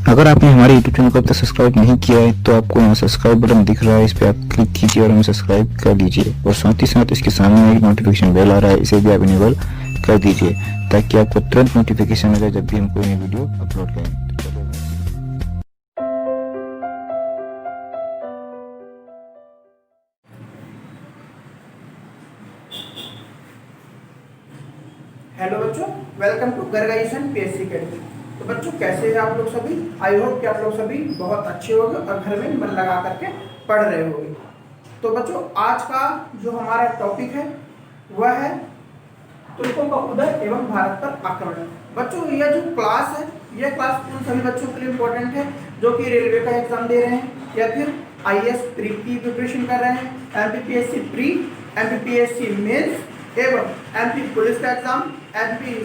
अगर आपने हमारे YouTube चैनल को अब तक सब्सक्राइब नहीं किया है तो आपको यहाँ सब्सक्राइब बटन दिख रहा है, इस पर आप क्लिक कीजिए और हमें सब्सक्राइब कर लीजिए। और साथ ही साथ इसके सामने एक नोटिफिकेशन बेल आ रहा है, इसे भी आप इनेबल कर दीजिए ताकि आपको तुरंत नोटिफिकेशन मिले जब भी हम कोई नई वीडियो अपलोड करें। हेलो बच्चों, वेलकम टू गर्गाइजेशन पीएससी अकेडमी। तो बच्चों कैसे हैं आप लोग सभी? आई होप कि आप लोग सभी बहुत अच्छे होंगे और घर में मन लगा करके पढ़ रहे होंगे। तो बच्चों आज का जो हमारा टॉपिक है वह है तुर्कों का उदय एवं भारत पर आक्रमण। बच्चों यह जो क्लास है, यह क्लास उन सभी बच्चों के लिए इम्पोर्टेंट है जो कि रेलवे का एग्जाम दे रहे हैं या फिर आईएएस प्री की प्रिपरेशन कर रहे हैं, एमपीपीएससी प्री, एमपीपीएससी मेंस एवं एमपी पुलिस का एग्जाम, एमपी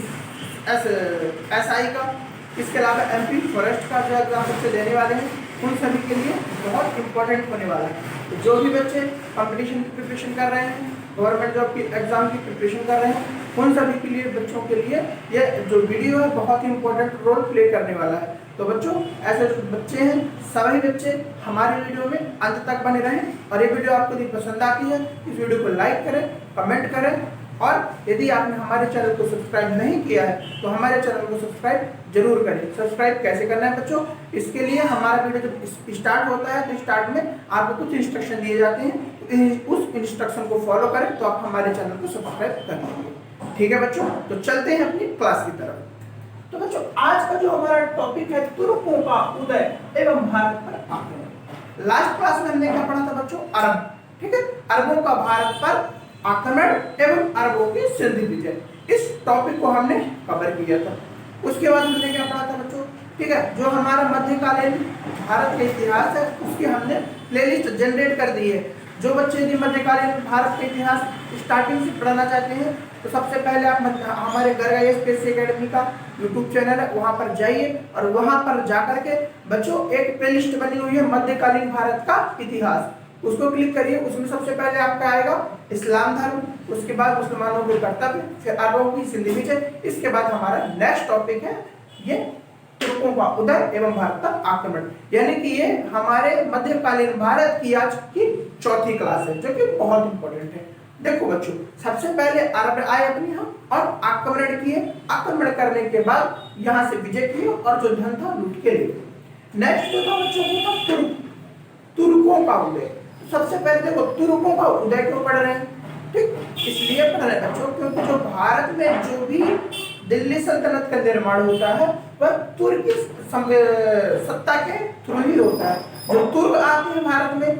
एसआई का, इसके अलावा एमपी फॉरेस्ट का जो एग्जाम बच्चे देने वाले हैं उन सभी के लिए बहुत इंपॉर्टेंट होने वाला है। तो जो भी बच्चे कंपटीशन की प्रिपरेशन कर रहे हैं, गवर्नमेंट जॉब की एग्जाम की प्रिपरेशन कर रहे हैं, उन सभी के लिए बच्चों के लिए ये जो वीडियो है बहुत ही इंपॉर्टेंट रोल प्ले करने वाला है। तो बच्चों ऐसे जो बच्चे हैं सभी बच्चे हमारे वीडियो में अंत तक बने रहें और ये वीडियो आपको यदि पसंद आती है इस वीडियो को लाइक करें, कमेंट करें और यदि आपने हमारे चैनल को सब्सक्राइब नहीं किया है तो हमारे चैनल को सब्सक्राइब जरूर करें। सब्सक्राइब कैसे करना है बच्चों? इसके लिए हमारा वीडियो जब स्टार्ट होता है तो स्टार्ट में आपको कुछ इंस्ट्रक्शन दिए जाते हैं, तो उस इंस्ट्रक्शन को फॉलो करें तो आप हमारे चैनल को सब्सक्राइब कर लेंगे। ठीक है बच्चों, तो चलते हैं अपनी क्लास की तरफ। तो बच्चों आज का जो हमारा टॉपिक है तुर्कों का उदय एवं भारत पर आक्रमण। लास्ट क्लास में हमने क्या पढ़ा था बच्चों? अरब। ठीक है, अरबों का भारत पर आक्रमण एवं अरबों की सिंधु विजय, इस टॉपिक को हमने कवर किया था। उसके बाद हमने क्या पढ़ा था बच्चों? ठीक है, जो हमारा मध्यकालीन भारत का इतिहास है उसकी हमने प्लेलिस्ट जनरेट कर दी है। जो बच्चे यदि मध्यकालीन भारत का इतिहास स्टार्टिंग से पढ़ना चाहते हैं तो सबसे पहले आप हमारे गर्गाइजेशन पीएससी अकेडमी का यूट्यूब चैनल है, वहां पर जाइए और वहां पर जाकर के बच्चों एक प्लेलिस्ट बनी हुई है मध्यकालीन भारत का इतिहास, उसको क्लिक करिए। उसमें सबसे पहले आपका आएगा इस्लाम धर्म, उसके बाद मुसलमानों के कर्तव्य, फिर अरबों की सिंधु विजय, इसके बाद हमारा नेक्स्ट टॉपिक है ये तुर्कों का उदय एवं भारत पर आक्रमण। यानी कि ये हमारे मध्यकालीन भारत की आज की चौथी क्लास है जो कि बहुत इंपॉर्टेंट है। देखो बच्चों, सबसे पहले अरब आए अपने यहाँ और आक्रमण किए, आक्रमण करने के बाद यहाँ से विजय किए और जो धन था लूट के लिए। नेक्स्ट जो था बच्चों वो था तुर्कों का उदय। सबसे पहले देखो तुर्कों का उदय क्यों पढ़ रहे हैं? ठीक, इसलिए पढ़ रहे हैं बच्चों क्योंकि जो भारत में जो भी दिल्ली सल्तनत का निर्माण होता है वह तुर्की सत्ता के थ्रू ही होता है। जो तुर्क आते हैं भारत में,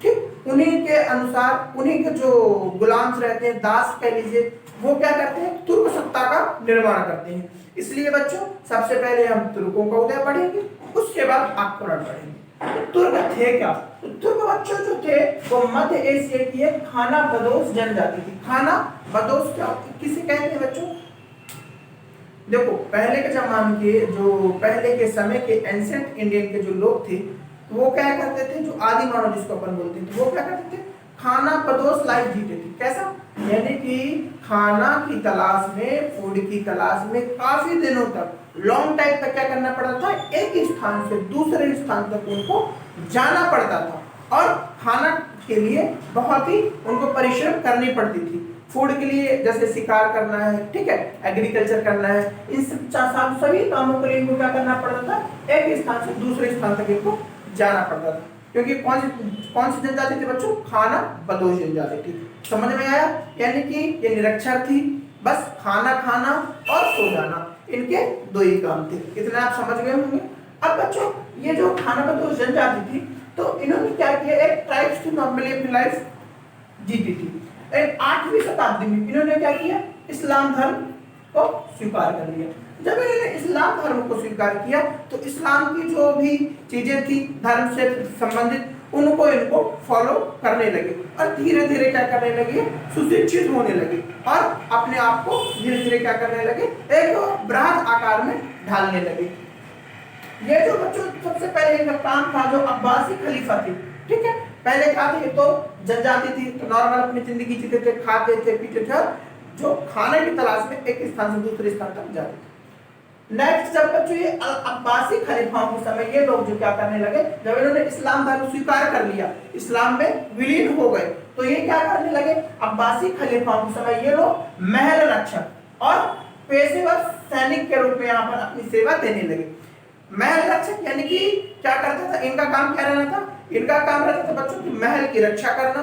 ठीक, उन्हीं के अनुसार उन्हीं के जो गुलाम रहते हैं, दास कह लीजिए, वो क्या करते हैं? तुर्क सत्ता का निर्माण करते हैं। इसलिए बच्चों सबसे पहले हम तुर्कों का उदय पढ़ेंगे, उसके बाद आक्रमण पढ़ेंगे। तो तुर्क थे क्या? तो तुर्क बच्चों जो थे वो मध्य एशिया की एक खाना बदोश जनजाति थी। खाना बदोश क्या किसे कहते हैं बच्चों? देखो पहले के जमाने के जो पहले के समय के एंशिएंट इंडियन के जो लोग थे वो क्या करते थे, जो आदि मानव जिसको अपन बोलते थे, वो क्या करते थे? खाना बदोश लाइफ जीते थे। कैसा? यानी कि खाना की तलाश में, फूड की तलाश में काफी दिनों तक, लॉन्ग टाइम तक क्या करना पड़ता था? एक स्थान से दूसरे स्थान तक उनको जाना पड़ता था और खाना के लिए बहुत ही उनको परिश्रम करनी पड़ती थी। फूड के लिए जैसे शिकार करना है, ठीक है, एग्रीकल्चर करना है, इन सब सभी कामों के लिए इनको क्या करना पड़ता था? एक स्थान से दूसरे स्थान तक इनको जाना पड़ता था। क्योंकि कौन सी जनजाति थी बच्चों? खाना बदोश जनजाति थी। समझ में आया? यानी कि ये निरक्षर थी, बस खाना खाना और सो जाना, इनके दो ही काम थे। इतना आप समझ गए होंगे। अब बच्चों ये जो खाना बदोश जनजाति थी तो इन्होंने क्या किया? एक ट्राइब्स थी, नॉर्मली अपनी लाइफ जीती थी। 8वीं शताब्दी में इन्होंने क्या किया? इस्लाम धर्म को स्वीकार कर लिया। जब इन्होंने इस्लाम धर्म को स्वीकार किया तो इस्लाम की जो भी चीजें थी धर्म से संबंधित उनको इनको फॉलो करने लगे और धीरे धीरे क्या करने लगे? सुशिक्षित होने लगे और अपने आप को धीरे धीरे क्या करने लगे? एक बृहद आकार में ढालने लगे। ये जो बच्चों सबसे पहले इनका काम था, जो अब्बासी खलीफा थे, ठीक है, पहले क्या थे? तो जनजाति थी तो नॉर्मल अपनी जिंदगी जीते थे, खाते थे, पीते थे, जो खाने की तलाश में एक स्थान से दूसरे स्थान तक जाते थे। नेक्स्ट जब बच्चों ये अब्बासी खलीफाओं के समय ये लोग जो क्या करने लगे, जब इन्होंने इस्लाम धर्म स्वीकार कर लिया, इस्लाम में विलीन हो गए, तो ये क्या करने लगे, अब्बासी खलीफाओं के समय ये लोग महल रक्षक और पेशेवर सैनिक के रूप में यहाँ पर अपनी सेवा देने लगे। महल रक्षक यानी कि क्या करता था, इनका काम क्या रहना था, इनका काम रहता था बच्चों की महल की रक्षा करना,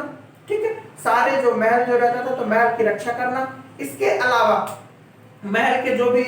ठीक है, सारे जो महल जो रहता था तो महल की रक्षा करना। इसके अलावा महल के जो भी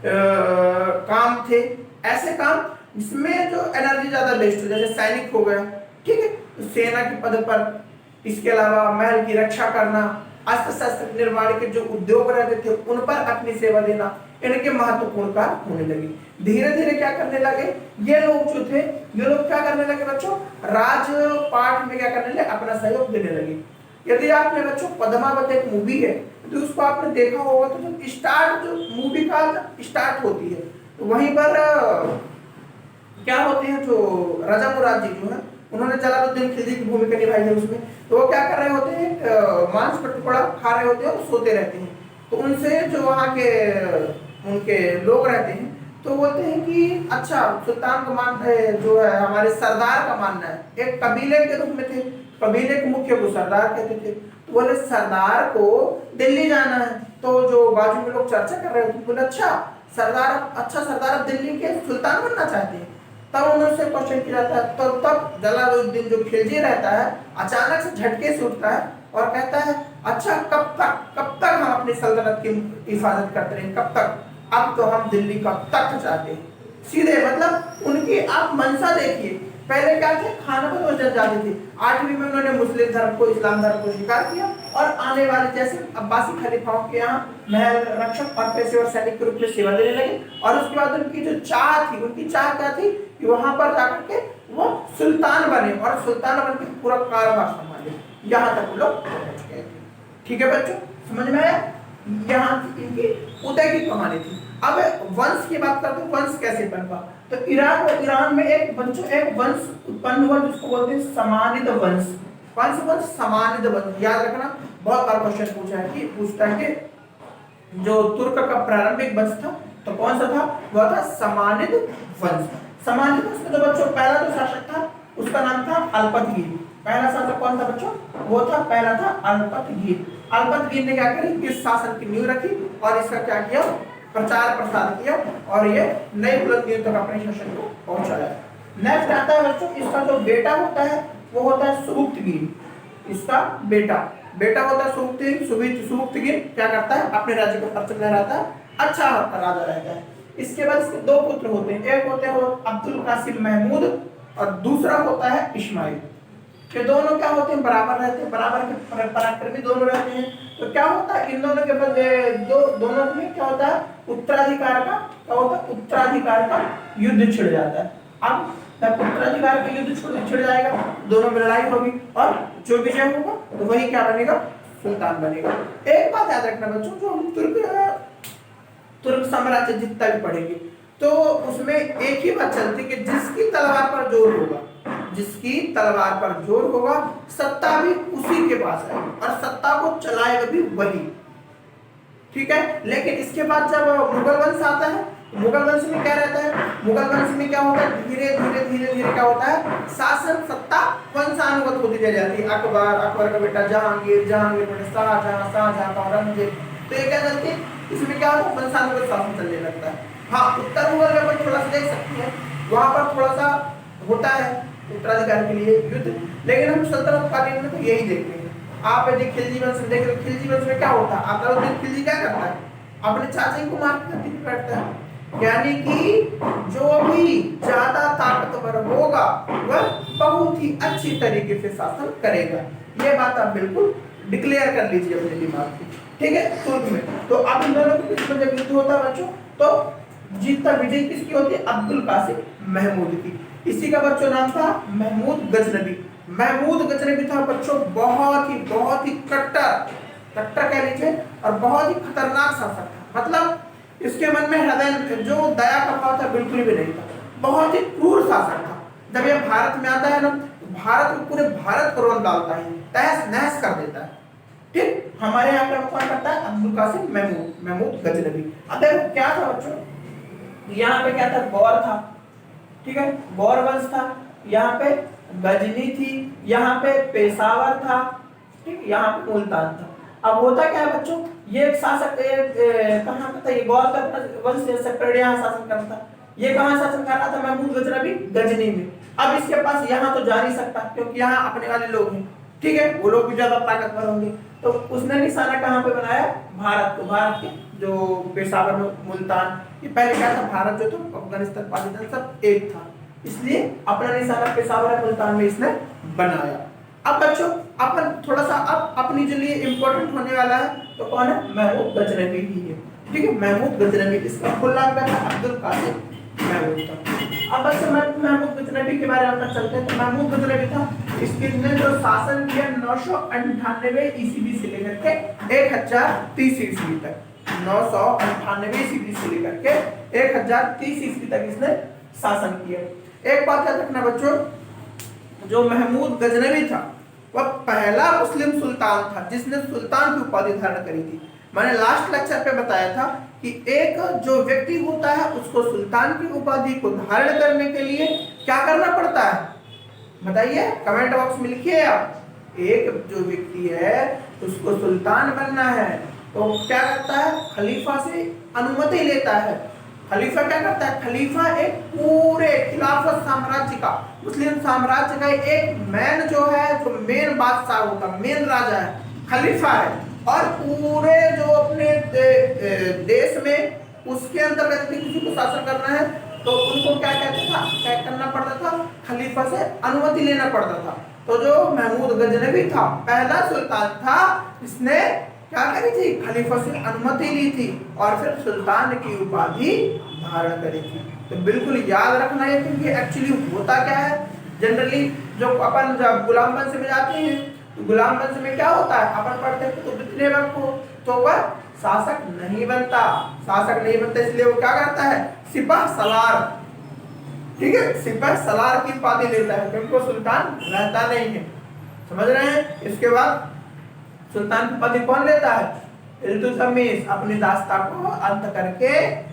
काम थे, ऐसे काम जिसमें जो एनर्जी ज्यादा वेस्ट हो, जैसे सैनिक हो गया, ठीक है, तो सेना के पद पर, इसके अलावा महल की रक्षा करना, अस्त्र शस्त्र निर्माण के जो उद्योग रहते थे उन पर अपनी सेवा देना, इनके महत्वपूर्ण कार्य होने लगे। धीरे धीरे क्या करने लगे ये लोग जो थे, ये लोग क्या करने लगे बच्चों, राजपाट में क्या करने लगे, अपना सहयोग देने लगे। यदि आपने बच्चों पद्मावत एक मूवी है तो उसको आपने देखा होगा, तो जो स्टार्ट जो मूवी का स्टार्ट होती है तो वहीं पर क्या होते हैं, जो राजा मुराद जी जो है उन्होंने जलालुद्दीन खिलजी की भूमिका निभाई है उसमें, तो वो क्या कर रहे होते हैं, मांस का टुकड़ा खा रहे होते हैं और सोते रहते हैं। तो उनसे जो वहाँ के उनके लोग रहते हैं तो बोलते हैं कि अच्छा सुल्तान का मान जो है हमारे सरदार का मानना है, एक कबीले के रूप में थे, कबीले के मुख्य को सरदार कहते थे, तो बोले सरदार को दिल्ली जाना है। तो जो बाजू में लोग चर्चा कर रहे होते बोले अच्छा सरदार अब दिल्ली के सुल्तान बनना चाहते हैं। तब उनसे क्वेश्चन किया जाता है, तो तब जलालुद्दीन जो खिलजी रहता है अचानक से झटके से उठता है और कहता है अच्छा कब तक हम अपनी सल्तनत की हिफाजत करते रहें, कब तक, अब तो हम दिल्ली का तख्त चाहते हैं। सीधे मतलब उनकी आप मंशा देखिए, पहले क्या थे, खानाबदोश जनजाति थी, 8वीं में उन्होंने मुस्लिम धर्म को, इस्लाम धर्म को स्वीकार किया और आने वाले जैसे अब्बासी खलीफाओं के यहाँ महल रक्षक और पेशेवर सैनिक के रूप में सेवा देने लगे। और उसके बाद उनकी जो चाह थी, उनकी चाह क्या थी कि वहां पर जाकर के वो सुल्तान बने और सुल्तान बन के पूरा कारोबार संभाले, यहाँ तक वो लोग पहुंच गए थे। ठीक है बच्चों, समझ में आया, यहाँ इनकी उदय की कहानी थी। अब वंश की बात करते हैं, वंश कैसे बनवा, तो इराक और ईरान में एक वंश उत्पन्न हुआ जिसको बोलते हैं समानिद वंश। कौन सा वंश, समानिद वंश, याद रखना, बहुत बार क्वेश्चन पूछता है कि जो तुर्क का प्रारंभिक वंश था तो कौन सा था, वह था समानिद वंश। समानिद वंश में जो बच्चों पहला जो शासक था उसका नाम था अल्पतगीर। पहला शासक कौन था बच्चों, वो था, पहला था अल्पतगीर। अल्पतगीर ने क्या करी, इस शासन की नींव रखी और इसका क्या किया, प्रचार प्रसार किया और ये नई बुलंदियों तक अपने शासन को पहुंचाया। नेक्स्ट आता है बच्चों, इसका जो बेटा होता है वो होता है सुबुक्तगीर। इसका बेटा होता है सुबुक्तगीर क्या करता है, अपने राज्य को परचम लहराता है, अच्छा राजा रहता है। इसके बाद इसके दो पुत्र होते हैं, एक होते हैं अब्दुल कासिम महमूद और दूसरा होता है इस्माइल। ये दोनों क्या होते हैं, बराबर रहते हैं, बराबर के पराक्रमी दोनों रहते हैं। तो क्या होता है इन दोनों के दोनों में क्या होता है, उत्तराधिकार का युद्ध छिड़ जाता है। अब जब उत्तराधिकार का युद्ध छिड़ जाएगा, दोनों में लड़ाई होगी और जो विजय होगा तो वही क्या बनेगा, सुल्तान बनेगा। एक बात याद रखना बच्चों, जो हम तुर्क साम्राज्य जितना भी पढ़ेंगे तो उसमें एक ही बात चलती है कि जिसकी तलवार पर जोर होगा सत्ता भी उसी के पास है और सत्ता को चलाएगा भी वही। ठीक है, लेकिन इसके बाद जब मुगल वंश आता है, मुगल वंश में क्या रहता है, मुगल वंश में क्या होता है, धीरे धीरे क्या होता है, शासन सत्ता वंशानुगत होती चली जाती है। अकबर का बेटा जहांगीर बेटा शाहजहां का औरंगजेब, तो ये क्या चलती है, इसमें क्या होता है, वंशानुगत शासन चलने लगता है। हाँ, उत्तर मुगल में अपन थोड़ा सा देख सकते हैं, वहां पर थोड़ा सा होता है उत्तराधिकार के लिए युद्ध, लेकिन हम सल्तनत कालीन में तो यही देखते हैं। आप यदि खिलजी वंश देखें तो खिलजी वंश में क्या होता है, अलाउद्दीन खिलजी क्या करता है, अपने चाचा को मार के गद्दी पे बैठता है। यानी कि जो भी ज्यादा ताकतवर होगा वह बहुत ही अच्छी तरीके से शासन करेगा। ये बात आप बिल्कुल डिक्लेयर कर लीजिए अपने दिमाग में, ठीक है। तुर्क में तो अब इन दोनों के बीच में जब युद्ध होता है बच्चों, तो जीतता विजय किसकी होती है, अब्दुल कासिम महमूद की। इसी का बच्चों नाम था महमूद गजनबी। महमूद गजनबी था बच्चों बहुत ही कट्टर कह लीजिए और बहुत ही खतरनाक शासक था। मतलब इसके मन में हृदय जो दया का भाव था बिल्कुल भी नहीं था, बहुत ही क्रूर शासक था। जब यह भारत में आता है ना, भारत को पूरे भारत को रोन डालता है, तहस नहस कर देता है। ठीक, हमारे यहाँ पे कौन करता है, अब्दुल कासिम महमूद गजनबी। अब देखो क्या था बच्चों, यहाँ पे क्या था, गौर था, ठीक है, गौर वंश था, यहाँ पे गजनी थी, यहाँ पे पेशावर था, ठीक, यहाँ पे मुल्तान था। अब होता क्या है बच्चों, ये एक शासक कहाँ का था, ये गौर का वंश यहाँ शासन करता था। ये कहाँ शासन कर रहा था, महमूद गजनवी, गजनी में। अब इसके पास यहाँ तो जा नहीं सकता क्योंकि यहाँ अपने वाले लोग हैं, ठीक है, वो लोग भी ज्यादा ताकतवर होंगे, तो उसने निशाना कहाँ पे बनाया, भारत को, भारत के जो पेशावर मुल्तान, ये पहले क्या था, भारत जो था अफगानिस्तान पाकिस्तान सब एक था, इसलिए अपना निशाना पेशावर मुल्तान में इसने बनाया। अब बच्चों अपन थोड़ा सा अब अपनी जो लिए इम्पोर्टेंट होने वाला है तो कौन है, महमूद गजनवी ही है, ठीक है, महमूद गजनवी, इसका फुल नाम क्या था, अब्दुल कासिम महमूद था। अब बच्चों महमूद गजनवी के बारे में अपन चलते हैं। तो महमूद गजनवी था, इसने जो शासन किया 998 ईस्वी से लेकर के 1030 ईस्वी तक, 998 ईस्वी से लेकर के 1030 ईस्वी तक इसने शासन किया। एक बात याद रखना बच्चों, जो महमूद गजनवी था वह पहला मुस्लिम सुल्तान था जिसने सुल्तान की उपाधि धारण करी थी। मैंने लास्ट लेक्चर पे बताया था कि एक जो व्यक्ति होता है उसको सुल्तान की उपाधि को धारण करने के लिए क्या करना पड़ता है, बताइए, कमेंट बॉक्स में लिखिए आप। एक जो व्यक्ति है उसको सुल्तान बनना है तो क्या करता है, खलीफा से अनुमति लेता है। खलीफा क्या करता है, खलीफा एक पूरे खिलाफत साम्राज्य का, मुस्लिम साम्राज्य का एक मेन जो है, जो मेन बादशाह होता, मेन राजा है, खलीफा है। और पूरे जो अपने देश में उसके अंतर्गत किसी को शासन करना है तो उनको क्या कहते था, क्या करना पड़ता था, खलीफा से अनुमति लेना पड़ता था। तो जो महमूद गजनवी था पहला सुल्तान था, इसने क्या करी थी, खलीफा से अनुमति ली थी और फिर सुल्तान की उपाधि धारण करी थी। तो बिल्कुल याद रखना है क्योंकि एक्चुअली होता क्या है, जनरली जो अपन जब गुलाम वंश में जाते हैं तो गुलाम वंश में क्या होता है, अपन पढ़ते हैं तो जितने वक्त को तो वह शासक नहीं बनता, शासक नहीं बनता, इसलिए वो क्या करता है, सिपह सलार, ठीक है, सिपह सलार की उपाधि लेता है क्योंकि वो सुल्तान रहता नहीं है, समझ रहे हैं। इसके बाद सुल्तान की उपाधि कौन लेता है, इल्तुतमिश अपनी दास्ता को अंत करके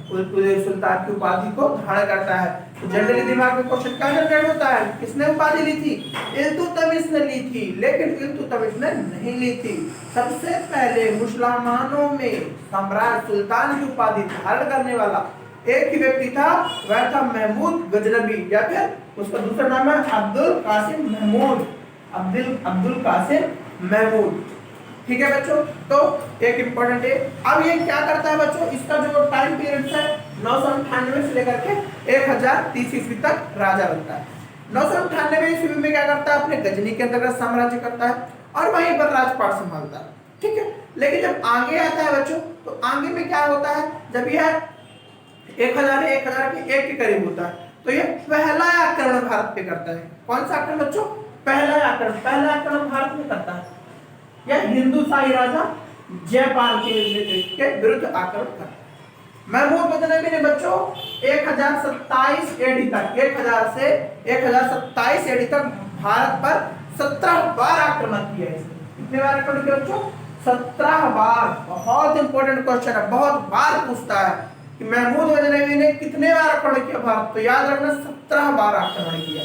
सुल्तान की उपाधि को धारण करता है। तो जनरली दिमाग में क्वेश्चन क्या जनरेट होता है, किसने उपाधि ली थी, इल्तुतमिश ने ली थी, लेकिन इल्तुतमिश ने नहीं ली थी। सबसे पहले मुसलमानों में सम्राट सुल्तान की उपाधि धारण करने वाला एक ही व्यक्ति था, वह था महमूद गजनवी, या फिर उसका दूसरा नाम है अब्दुल कासिम महमूद, अब्दुल कासिम महमूद, ठीक है बच्चों। तो एक इंपॉर्टेंट है। अब ये क्या करता है बच्चों, इसका जो टाइम पीरियड है 998 से लेकर के 1030 ईस्वी तक राजा बनता है। 998 ईस्वी में क्या करता है, अपने गजनी के अंतर्गत साम्राज्य करता है और वहीं पर राजपाट संभालता है, ठीक है। लेकिन जब आगे आता है बच्चों, तो आगे में क्या होता है, जब यह 1000 के एक के करीब होता है तो ये पहला आक्रमण भारत पे करता है। कौन सा आक्रमण बच्चों, पहला आक्रमण भारत में करता है। यह हिंदू शाही राजा जयपाल के विरुद्ध आक्रमण करता है। महमूद गजनवी ने बच्चों 1027 एडी तक, 1000 से 1027 एडी तक भारत पर 17 बार आक्रमण किया है। कितने बार आक्रमण किया बच्चों, 17 बार। बहुत इंपॉर्टेंट क्वेश्चन है, बहुत बार पूछता है कि महमूद गजनवी ने कितने बार आक्रमण किया भारत, तो याद रखना 17 बार आक्रमण किया।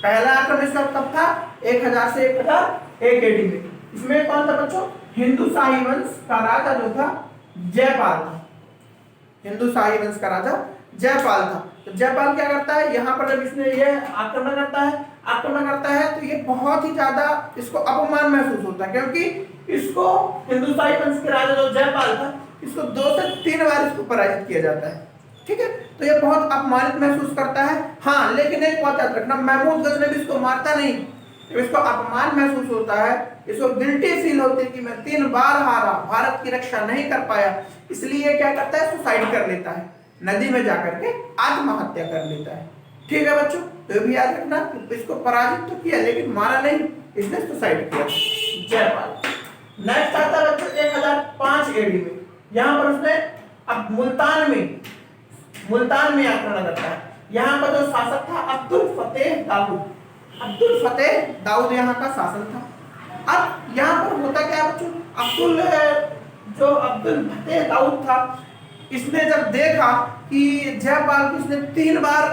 पहला आक्रमण इसका कब था, 1000 से 1001 एडी में। इसमें कौन था बच्चों, हिंदू शाही वंश का राजा जो था जयपाल था, हिंदू शाही वंश का राजा जयपाल था। तो जयपाल क्या करता है, यहाँ पर जब इसने ये आक्रमण करता है तो ये बहुत ही ज्यादा इसको अपमान महसूस होता है क्योंकि इसको हिंदू शाही वंश के राजा जो जयपाल था, इसको 2 से 3 बार इसको पराजित किया जाता है, ठीक है। तो ये बहुत अपमानित महसूस करता है। हाँ, लेकिन एक बात याद रखना, महमूद गजनवी इसको मारता नहीं, इसको अपमान महसूस होता है, इसको गिल्टी फील होती है कि मैं 3 बार हारा, भारत की रक्षा नहीं कर पाया, इसलिए क्या करता है, सुसाइड कर लेता है, नदी में जाकर के आत्महत्या कर लेता है, ठीक है बच्चों। तो भी याद रखना, इसको पराजित तो किया लेकिन मारा नहीं, इसने सुसाइड किया जयपाल। नेक्स्ट आता है बच्चों 1005 एडी में, यहाँ पर उसने अब मुल्तान में आक्रमण करता है। यहाँ पर जो शासक था अब्दुल फतेह दाऊद यहाँ का शासन था। अब यहाँ पर होता क्या बच्चों, अब्दुल फतेह दाऊद था, इसने जब देखा कि जयपाल को इसने 3 बार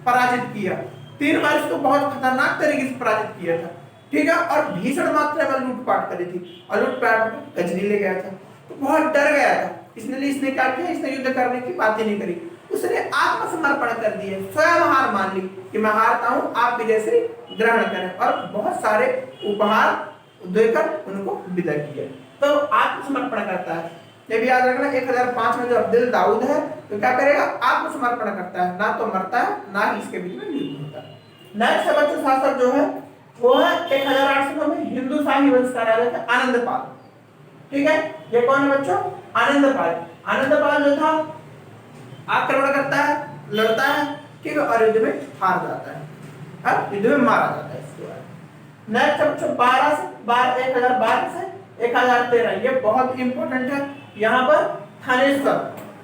पराजित किया, 3 बार इसको बहुत खतरनाक तरीके से पराजित किया था, ठीक है, और भीषण मात्रा में लूटपाट करी थी और लूटपाट में गजनी ले गया था, तो बहुत डर गया था। इसने क्या किया, इसने युद्ध करने की बात ही नहीं करी, उसने आत्मसमर्पण कर दिया, स्वयं हार मान ली कि मैं हारता हूं, आप विजय श्री ग्रहण करें, और बहुत सारे उपहार देकर उनको विदा किया। तो आत्मसमर्पण करता है, ये भी याद रखना। 1005 में जो अब्दुल दाऊद है तो क्या करेगा, आत्मसमर्पण करता है, ना तो मरता है ना ही इसके बीच में युद्ध होता है। नेक्स्ट बच्चों शासक जो है वो है 1800 में हिंदू शाही वंश का राजा था आनंदपाल, ठीक है। ये कौन है बच्चों, आनंदपाल। आनंदपाल जो था आक्रमण करता है, लड़ता है, ठीक है, और युद्ध में हार जाता है, युद्ध में मारा जाता है। इसके बाद नेक्स्ट बच्चों 1012 से 1013, ये बहुत इंपॉर्टेंट है। यहाँ पर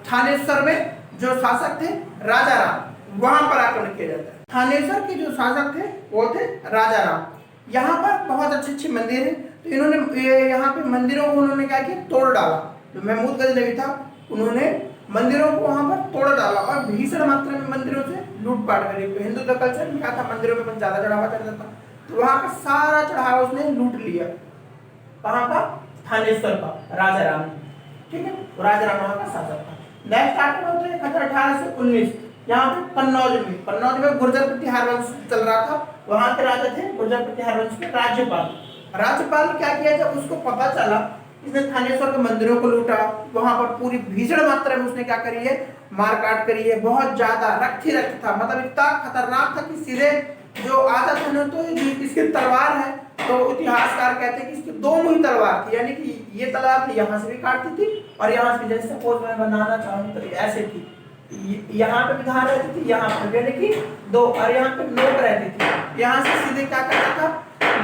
थानेश्वर में जो शासक थे राजा राम, वहां पर आक्रमण किया जाता है। थानेश्वर के जो शासक थे वो थे राजा राम। यहाँ पर बहुत अच्छे मंदिर है, तो इन्होंने यहाँ पे मंदिरों को उन्होंने क्या किया, तोड़ डाला। जो महमूद गजनवी था उन्होंने मंदिरों को वहां पर तोड़ डाला और भीषण मात्रा में मंदिरों से लूटपाट करी। तो हिंदू कल्चर में क्या था, मंदिरों में ज्यादा चढ़ावा चढ़ता था, तो वहां का सारा चढ़ावा उसने लूट लिया। कहाँ का, थानेश्वर का, राजा राम, ठीक है, तो राजा राम वहां का शासक था। नेक्स्ट आक्रमण होता है 1819, यहाँ पे कन्नौज में गुर्जर प्रतिहार वंश चल रहा था, वहां के राजा थे गुर्जर प्रतिहार वंश के राज्यपाल क्या किया, जब उसको पता चला इसने थानेश्वर के मंदिरों को लूटा, वहां पर पूरी भीषण मात्रा में उसने क्या करी है, मारकाट करी है, बहुत ज्यादा रक्त था, मतलब इतना खतरनाक था कि सीधे जो आता था ना, तो इसकी तलवार है, तो इतिहासकार कहते हैं कि इसकी 2 मुही तलवार थी, यानी कि ये तलवार थी यहाँ से भी काटती थी और यहाँ से, जैसे सपोज मैं बनाना चाहूँ तो ऐसे थी, यहाँ पे भी धार रहती थी, यहाँ पे यानी कि 2, और यहाँ पे नोक रहती थी, यहाँ से सीधे क्या करता था,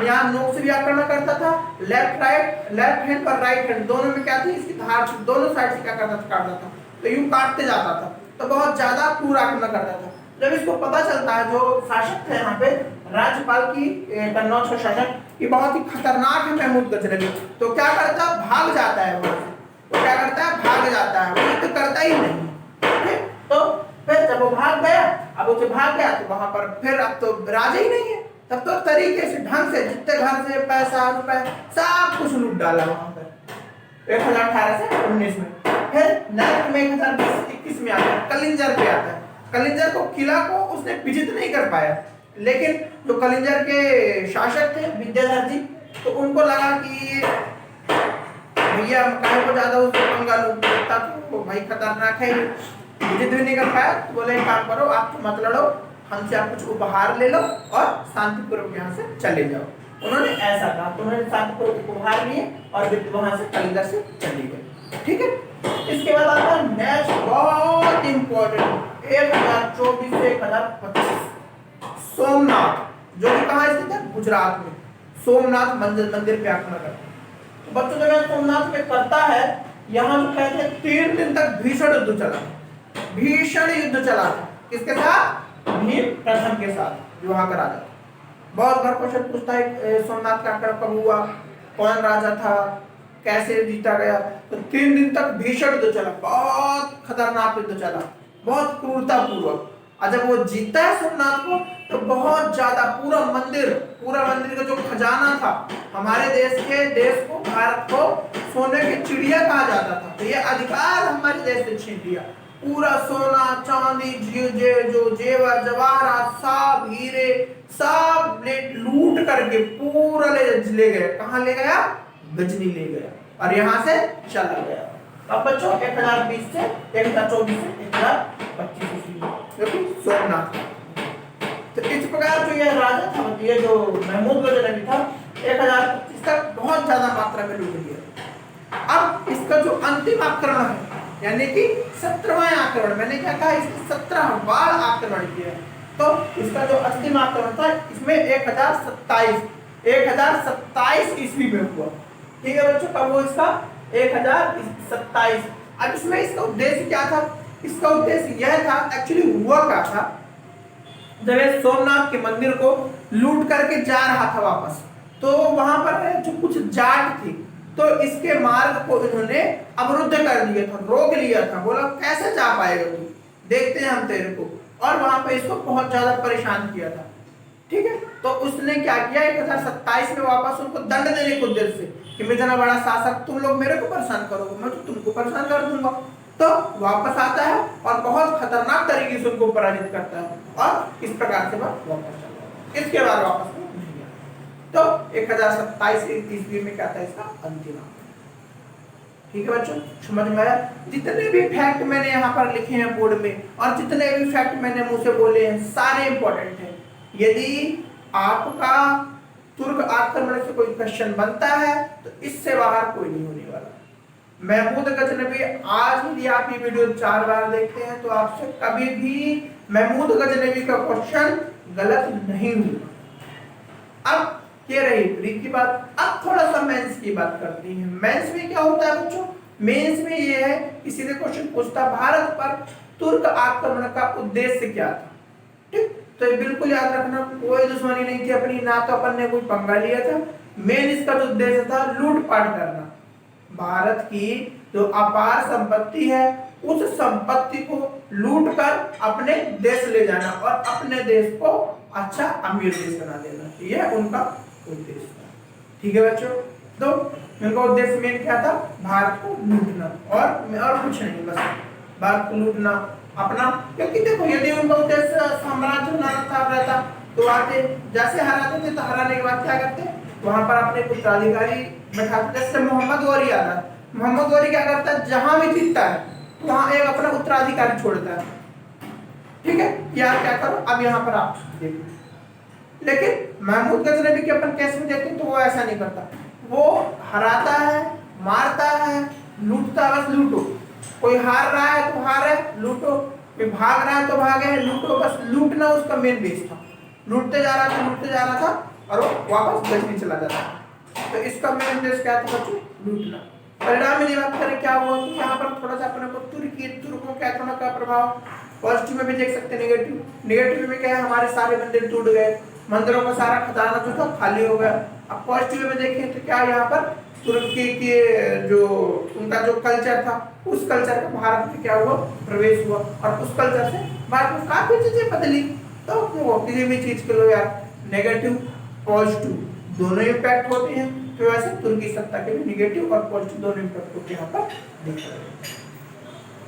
यहाँ नोक से भी आक्रमण करता था, लेफ्ट हैंड और राइट हैंड दोनों में क्या थी, इसकी धार दोनों साइड से क्या करता था, काटता था, तो यूं काटते जाता था, तो बहुत ज्यादा क्रूर आक्रमण करता था। जब इसको पता चलता है, जो शासक थे यहाँ पे राज्यपाल की, कन्नौज का शासक, ये बहुत ही खतरनाक है महमूद गजनवी, तो क्या करता है, भाग जाता है वहां से, तो क्या करता है, भाग जाता है, वो युद्ध करता ही नहीं, ठीक। तो फिर जब वो भाग गया, अब उसे भाग गया तो वहां पर फिर अब तो राजा ही नहीं है, तब तो तरीके से ढंग से जितने घर से पैसा रुपए सब कुछ लूट डाला वहां पर 1018 से 19 में। फिर नेक्स्ट में 1020-21 में आता है, कलिंजर पे आता है। कलिंजर को किला को उसने विजित नहीं कर पाया, लेकिन जो कलिंजर के शासक थे विद्याधर जी, तो उनको लगा कि भैया काहे को ज्यादा उसको पंगा लूटता, तो भाई खतरनाक है, विजित भी नहीं कर पाया, तो बोले काम करो, आप तो मत लड़ो, हमसे आप कुछ उपहार ले लो और शांतिपूर्वक यहाँ से चले जाओ। उन्होंने ऐसा कहा, तो उन्होंने शांतिपूर्वक उपहार लिए और वहां से कलिंगर से चले गए, ठीक है। इसके बाद आता है नेक्स्ट बहुत इंपॉर्टेंट 1024 से 1025 सोमनाथ, जो कि कहाँ स्थित है, गुजरात में। सोमनाथ मंदिर पे आक्रमण करता है। तो बच्चों जब सोमनाथ पे करता है, यहाँ जो कहते हैं 3 दिन तक भीषण युद्ध चला था, किसके साथ, भीम प्रथम के साथ, जो वहां का राजा। बहुत बार क्वेश्चन पूछता है सोमनाथ का आक्रमण कब हुआ, कौन राजा था, कैसे जीता गया, तो 3 दिन तक भीषण युद्ध चला, बहुत खतरनाक युद्ध चला, बहुत क्रूरता पूर्वक। और जब वो जीता है सोमनाथ को, तो बहुत ज्यादा पूरा मंदिर का जो खजाना था, हमारे देश को भारत को सोने की चिड़िया कहा जाता था, तो ये अधिकार हमारे देश से छीन लिया। पूरा सोना चांदी जो जेवर जवाहरात सब हीरे सब लूट करके पूरा ले गया। कहाँ ले गया, गजनी ले गया, और यहाँ से चला गया। अब बच्चों 1020 से 1024 से 1025 जो कि सोमनाथ। तो इस प्रकार जो यह राजा था, ये जो महमूद गजनवी था, 1025 तक बहुत ज्यादा मात्रा में लूट लिया। अब इसका जो अंतिम आक्रमण है, यानी कि 17वां आक्रमण, मैंने क्या कहा, इसने 17 बार आक्रमण किया, तो इसका जो अंतिम आक्रमण था, इसमें 1027 ईस्वी में हुआ, ठीक है बच्चों। कब हुआ इसका, 1027। अब इसमें इसका उद्देश्य क्या था, इसका उद्देश्य यह था, एक्चुअली हुआ क्या था, जब ये सोमनाथ के मंदिर को लूट करके जा रहा था वापस, तो वहां पर जो कुछ जाट थी, तो इसके मार्ग को इन्होंने अवरुद्ध कर दिया था, रोक लिया था। बोला कैसे जा पाएगा तू, देखते हैं हम तेरे को। और वहां पे इसको बहुत ज्यादा परेशान किया था। ठीक है, तो उसने क्या किया, 1027 में वापस उनको दंड देने के उद्देश्य से कि मैं इतना बड़ा शासक, तुम लोग मेरे को परेशान करोगे, मैं तो तुमको परेशान कर दूंगा। तो वापस आता है और बहुत खतरनाक तरीके से उनको पराजित करता है और इस प्रकार से वह वापस चला जाता है। इसके बाद वापस नहीं आया। तो 1027 ईस्वी में क्या था इसका अंतिम। ठीक है बच्चों, समझ में आया। जितने भी फैक्ट मैंने यहाँ पर लिखे हैं बोर्ड में और जितने भी फैक्ट मैंने मुंह से बोले हैं सारे इंपॉर्टेंट हैं। यदि आपका तुर्क आक्रमण से कोई क्वेश्चन बनता है तो इससे बाहर कोई नहीं होने वाला। महमूद गजनवी, आज यदि आप ये वीडियो 4 बार देखते हैं तो आपसे कभी भी महमूद गजनवी का क्वेश्चन गलत नहीं हुआ। अब ये रही ब्रीफ की बात। अब थोड़ा सा मेंस की बात करते हैं। मेंस में क्या होता है बच्चों, मेंस में ये है कि सीधे क्वेश्चन पूछता भारत पर तुर्क आक्रमण का उद्देश्य क्या था। ठीक, तो ये बिल्कुल याद रखना, कोई दुश्मनी नहीं थी अपनी, ना तो अपन ने कोई पंगा लिया था। मेन इसका जो उद्देश्य था लूटपाट करना, भारत की जो अपार संपत्ति है उस संपत्ति को लूट कर अपने देश ले जाना और अपने देश को अच्छा अमीर देश बना देना, यह उनका उद्देश्य था। ठीक है बच्चों, तो उनका उद्देश्य मेन क्या था, भारत को लूटना और कुछ नहीं, बस भारत को लूटना अपना। क्योंकि देखो यदि उनका उद्देश्य साम्राज्य बनाना था रहता तो आते, जैसे हराते थे तो हराने के बाद क्या करते, वहां पर अपने उत्तराधिकारी बैठाते। जैसे मोहम्मद गौरी आता है, मोहम्मद गौरी क्या करता है, जहां भी जीतता है वहां एक अपना उत्तराधिकारी छोड़ता है। ठीक है, यार क्या करो, अब यहाँ पर आप देखो। लेकिन महमूद गजनवी के अपन केस में देखते तो वो ऐसा नहीं करता, वो हराता है, मारता है, लूटता है, बस लूटो। कोई हार रहा है तो हार है, लूटो। कोई भाग रहा है तो भागे, लूटो। बस लूटना उसका मेन बेस था। लूटते जा रहा था और वो वापस गजनी चला जाता है। तो इसका मेन उद्देश्य क्या था बच्चों, लूटना। परिणाम में बात करें क्या हुआ, तो यहाँ पर थोड़ा सा अपने को तुर्कों के आक्रमण का प्रभाव पॉजिटिव में भी देख सकते हैं, नेगेटिव में क्या है, हमारे सारे मंदिर टूट गए, मंदिरों का सारा खजाना जो था खाली हो गया। अब पॉजिटिव में देखें तो क्या यहाँ पर तुर्की के जो उनका जो कल्चर था उस कल्चर का भारत में क्या हुआ, प्रवेश हुआ और उस कल्चर से भारत में काफी चीजें बदली। तो वो किसी भी चीज के लिए यार नेगेटिव पॉजिटिव दोनों इम्पैक्ट होते हैं। तो वैसे तुर्की सत्ता के भी नेगेटिव और पॉजिटिव दोनों इम्पैक्ट होते हैं यहाँ पर दिख रहे हैं।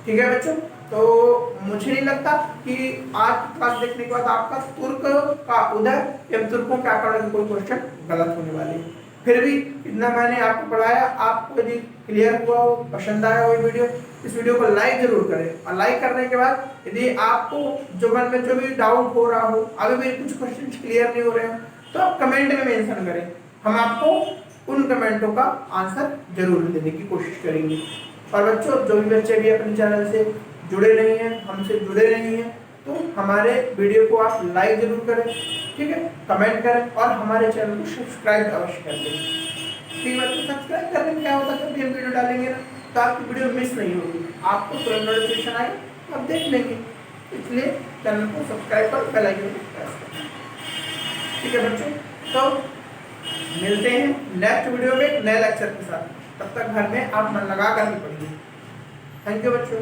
ठीक है बच्चों, तो मुझे नहीं लगता कि आज क्लास देखने के बाद आपका तुर्क का उदय एवं तुर्कों के आक्रमण में कोई क्वेश्चन गलत होने वाले है। फिर भी इतना मैंने आपको पढ़ाया, आपको यदि क्लियर हुआ हो, पसंद आया हो ये वीडियो, इस वीडियो को लाइक जरूर करें। और लाइक करने के बाद यदि आपको जो मन में जो भी डाउट हो रहा हो, अभी भी कुछ क्वेश्चन क्लियर नहीं हो रहे हो, तो आप कमेंट में मेंशन करें, हम आपको उन कमेंटों का आंसर जरूर देने की कोशिश करेंगे। और बच्चों, जो भी बच्चे भी अपने चैनल से जुड़े नहीं हैं, हमसे जुड़े नहीं हैं, तो हमारे वीडियो को आप लाइक जरूर करें, ठीक है, कमेंट करें और हमारे चैनल को सब्सक्राइब अवश्य कर दें। ठीक है, तो सब्सक्राइब करने में क्या होता है, जब भी हम वीडियो डालेंगे ना तो आपकी वीडियो मिस नहीं होगी, आपको तुरंत नोटिफिकेशन आएगा, आप देख लेंगे। इसलिए चैनल को सब्सक्राइब कर बेल आइकन को प्रेस करें। ठीक है बच्चों, तो मिलते हैं नेक्स्ट वीडियो में नए लेक्चर के साथ। तब तक घर में आप मन लगा कर ही पढ़िए। थैंक यू बच्चों।